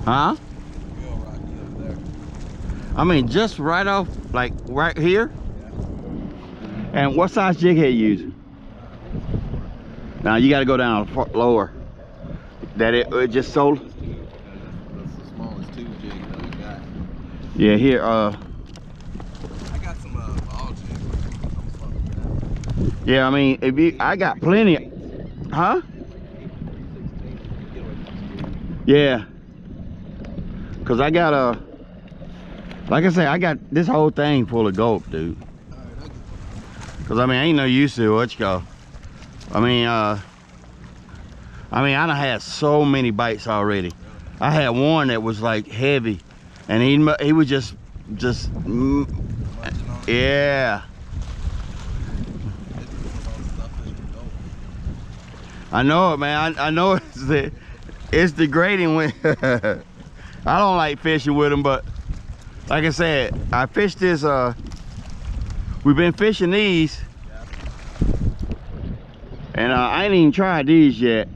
Huh? Real rocky up there. I mean, just right off, like right here. Yeah. And what size jig head you use? Now you got to go down lower. That it just sold. That's the smallest tube jig that I got. Yeah, here. I got some ball jigs. I'm fucking Yeah, I mean, if you, I got plenty. Huh? Yeah. Cause I got like I say, I got this whole thing full of gulp, dude. Cause I mean, I ain't no use to what you call. I mean, I done had so many bites already. I had one that was like heavy, and he was just yeah. I know it, man. I know it's degrading when I don't like fishing with them, but like I said, I fished this. We've been fishing these, and I ain't even tried these yet.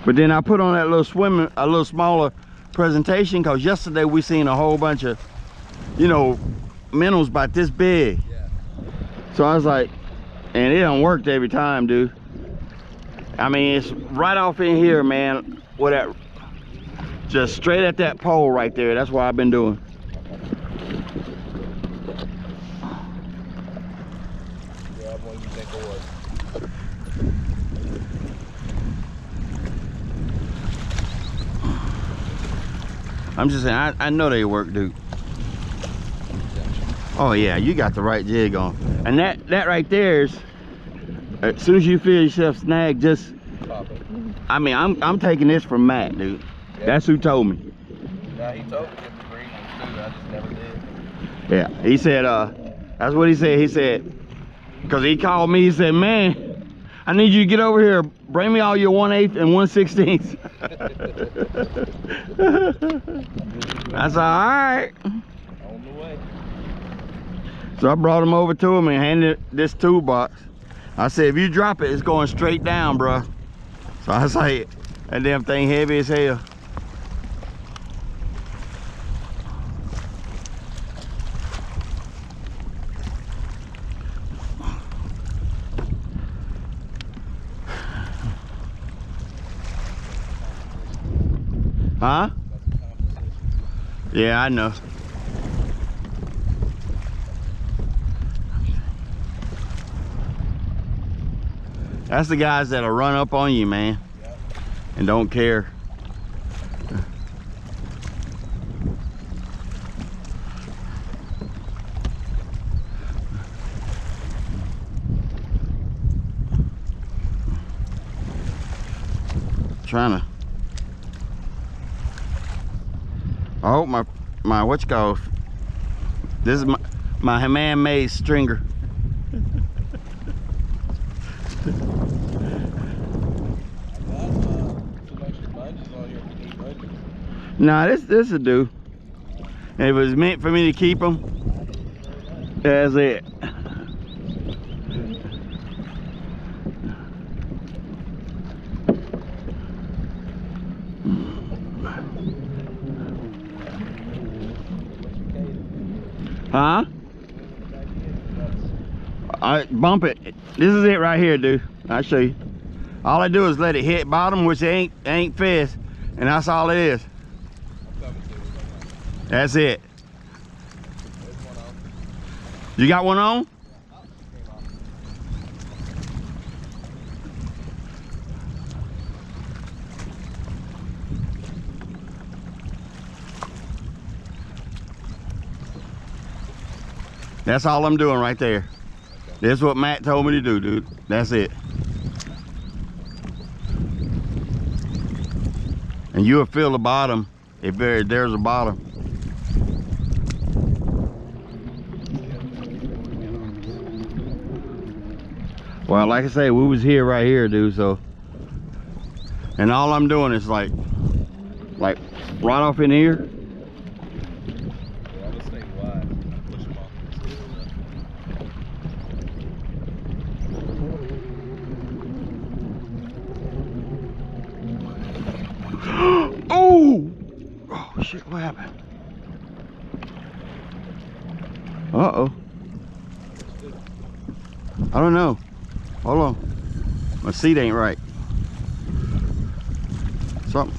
But then I put on that little a little smaller presentation, cause yesterday we seen a whole bunch of, you know, minnows about this big. Yeah. So I was like, and it don't work every time, dude. I mean, it's right off in here, man. With that, just straight at that pole right there. That's what I've been doing. Yeah, what you think it was. I'm just saying, I know they work, dude. Oh yeah, you got the right jig on. And that right there is, as soon as you feel yourself snag, just Pop it. I mean, I'm taking this from Matt, dude. Yeah. That's who told me. Nah, he told me to get the green ones too. I just never did. Yeah, he said, that's what he said. He said, because he called me, he said, man, I need you to get over here. Bring me all your 1/8 and 1/16. I said, all right. On the way. So I brought him over to him and handed this toolbox. I said, if you drop it, it's going straight down, bro. So I was like, that damn thing heavy as hell. Huh? Yeah, I know. That's the guys that'll run up on you, man. Yep. And don't care. Trying to. I hope my what you call. This is my man-made stringer. Nah, this will do. And if it was meant for me to keep them, that's it. Huh? I bump it. This is it right here, dude. I'll show you. All I do is let it hit bottom, which ain't fist, and that's all it is. That's it. You got one on? That's all I'm doing right there. This is what Matt told me to do, dude. That's it. And you'll feel the bottom if there's a bottom. Well, like I say, we was here right here, dude, so. And all I'm doing is like right off in here. shit, what happened? Uh-oh. I don't know. Hold on. My seat ain't right. Something.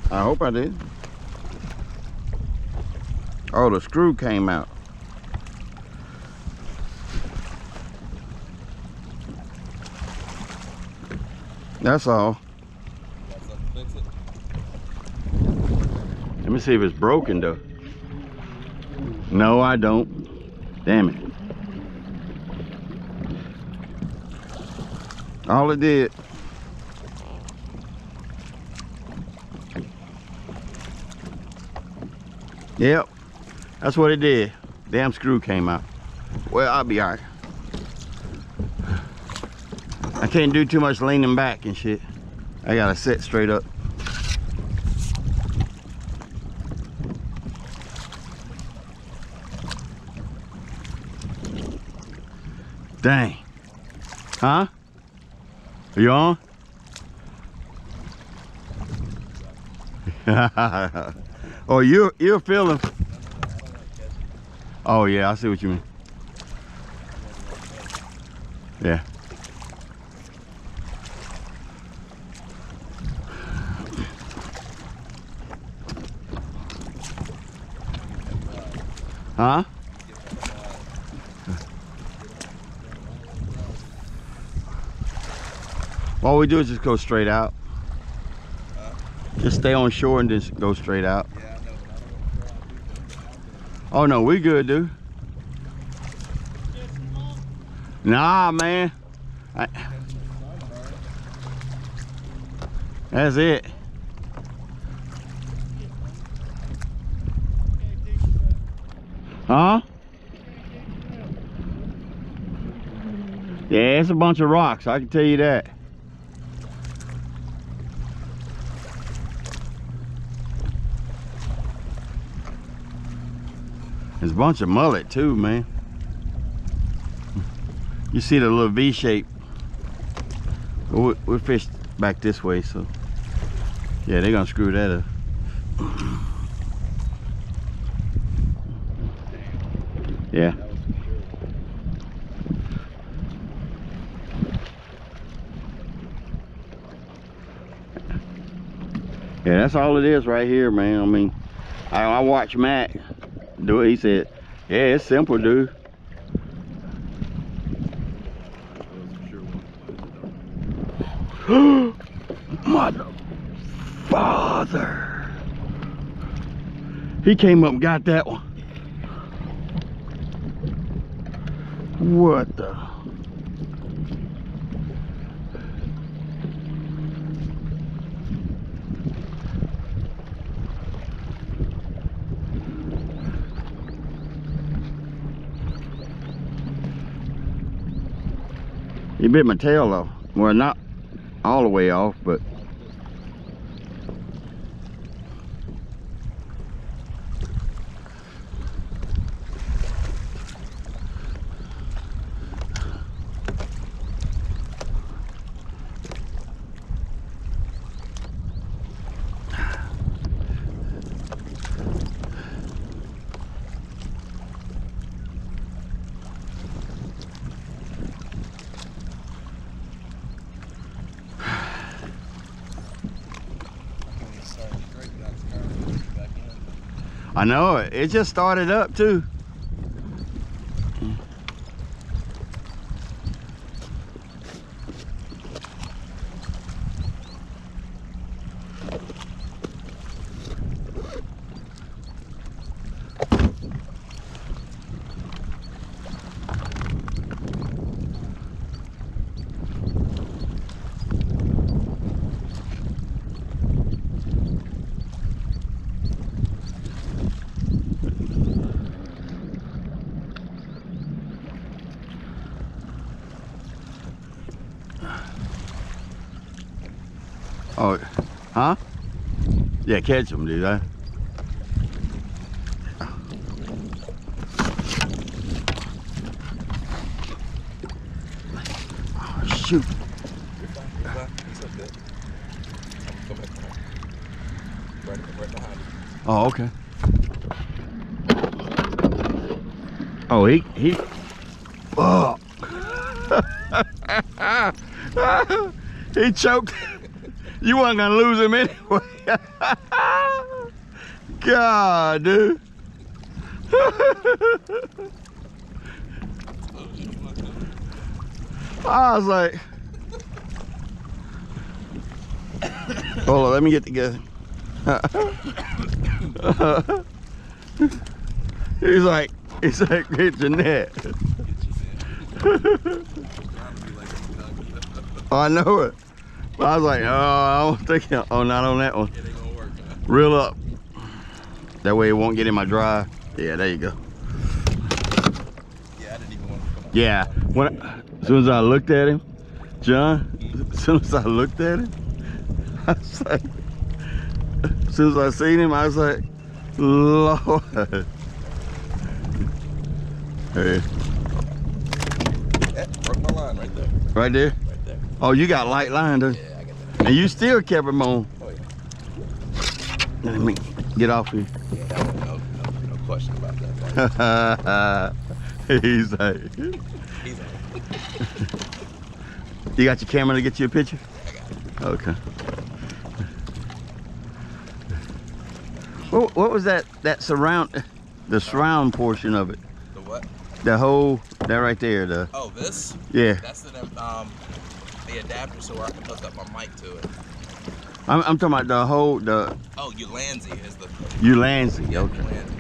I hope I did. Oh, the screw came out. That's all. Fix it. Let me see if it's broken though. No, I don't. Damn it. All it did. Yep. That's what it did. Damn screw came out. Well, I'll be all right. I can't do too much leaning back and shit. I gotta sit straight up. Dang. Huh? Are you on? Oh, you're feeling. Oh yeah, I see what you mean. Yeah. Huh? All we do is just go straight out. Just stay on shore and just go straight out. Yeah, I know, but I don't want to try to do. Oh no, we good, dude. Nah, man. That's it. Huh? Yeah, it's a bunch of rocks, I can tell you that. There's a bunch of mullet too, man. You see the little V shape. We fished back this way, so yeah, they're gonna screw that up. Yeah. Yeah, that's all it is right here, man. I mean, I watched Matt do it. He said, yeah, it's simple, dude. Mother father. He came up and got that one. What the? He bit my tail off. Well, not all the way off, but I know it just started up too. Oh, huh? Yeah, catch them, dude. Oh, shoot. Oh, okay. Oh, he. Oh. He choked. You weren't gonna lose him anyway. God, dude. I was like, hold on, let me get together. He's like, hit your net. Oh, I know it. But I was like, oh, I don't think, oh, not on that one. Yeah, they gonna work, huh? Reel up. That way it won't get in my drive. Yeah, there you go. Yeah, I didn't even want to come on. Yeah, as soon as I looked at him, John, as soon as I looked at him, I was like, as soon as I seen him, I was like, Lord. Hey. Yeah, broke my line right there. Right there? Right there. Oh, you got light line, don't you? Yeah, I got that. And you still kept him on. Oh, yeah. Let me get off here. Yeah, that one, no question about that. He's like, He's on. you got your camera to get you a picture? I got it. Okay. What was that surround, the surround portion of it? The what? The whole, that right there, the, Oh, this? yeah. That's the adapter so I can hook up my mic to it. I'm talking about the whole, Oh, Ulanzi is the... Ulanzi, Yeah, okay. Ulanzi.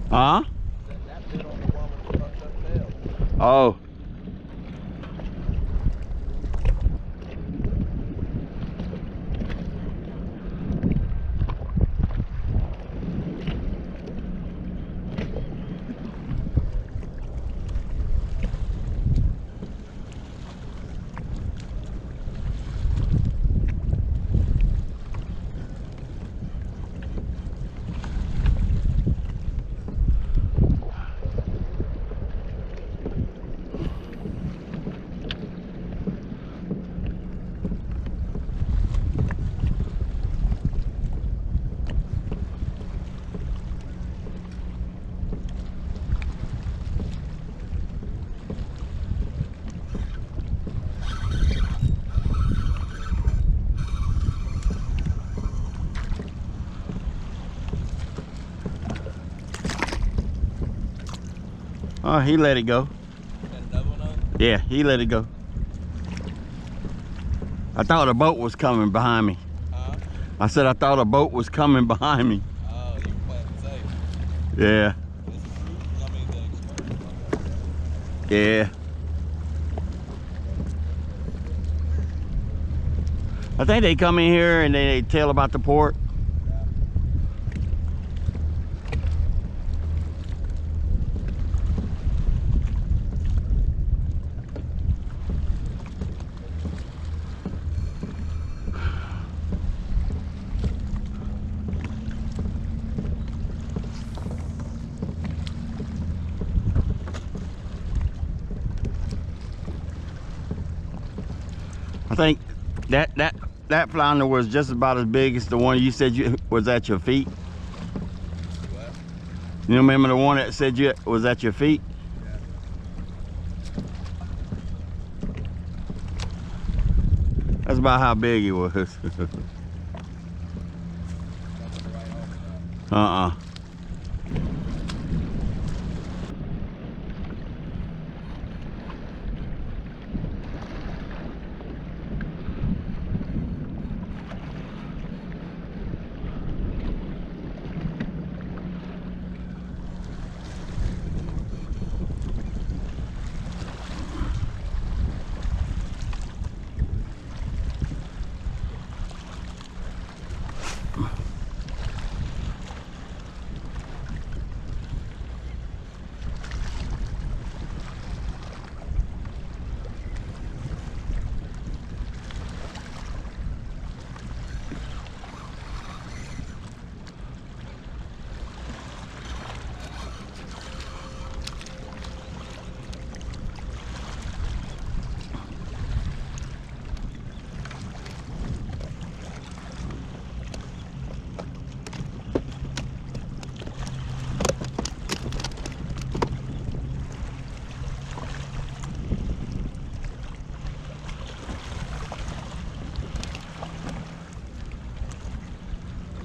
Huh? That bit on the one with the fucked up tail. Oh. Oh, he let it go. Got another one on? Yeah, he let it go. I thought a boat was coming behind me. Huh? I said I thought a boat was coming behind me. Oh, you were playing it safe. Yeah, This is true? I mean, the expert. yeah. I think they come in here and they tell about the port. I think that that flounder was just about as big as the one you said you was at your feet. What? You remember the one that said you was at your feet? Yeah. That's about how big he was. Uh-uh.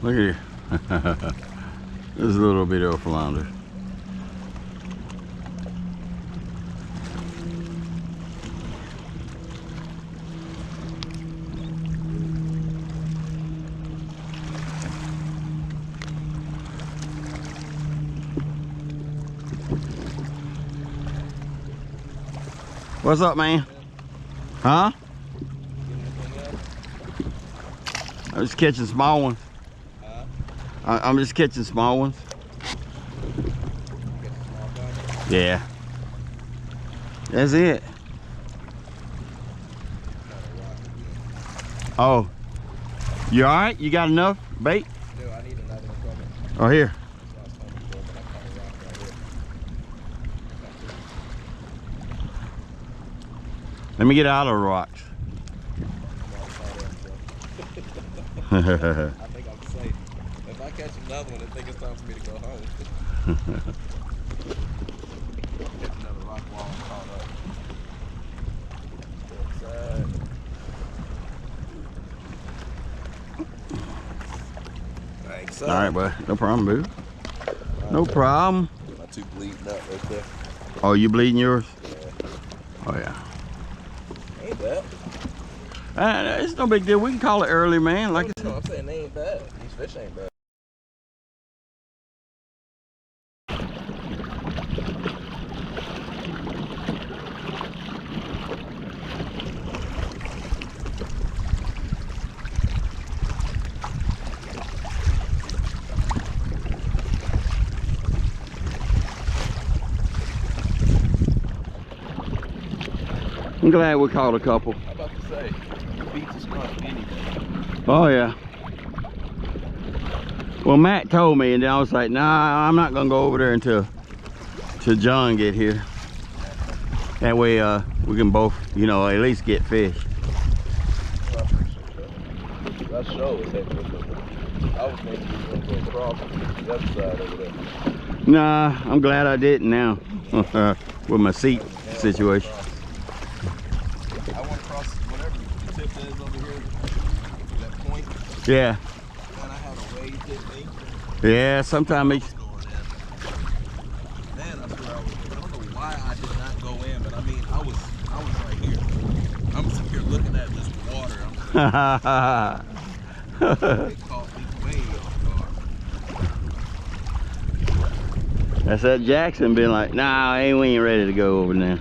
Look at here. There's a little bit of flounder. What's up, man? Huh? I'm just catching small ones. I'm just catching small ones. Yeah. That's it. Oh. You alright? You got enough bait? No, I need another one. Oh, here. Let me get out of the rocks. I think I'm safe. If I catch another one, I think it's time for me to go home. Catch another rock wall and caught up. Thanks. All right, bud. No problem, boo. No problem. My two bleeding up right there. Oh, you bleeding yours? Yeah. Oh, yeah. Ain't bad. It's no big deal. We can call it early, man. Like I No, said. I'm saying they ain't bad. These fish ain't bad. I'm glad we caught a couple. I'm about to say, beats a skunk anything. Oh, yeah. Well, Matt told me, and then I was like, nah, I'm not going to go over there until John get here. That way we can both, you know, at least get fish. Well, I appreciate that. That show is heavy. I was thinking you were going to go across the other side over there. Nah, I'm glad I didn't now. With my seat situation. I want to cross whatever the tip is over here, that point. Yeah. And I had a wave hit me. Yeah, sometimes Man, I swear I don't know why I did not go in, but I mean, I was right here. I'm sitting here looking at this water. It caught me way off guard. That's that Jackson being like, nah, we ain't ready to go over there.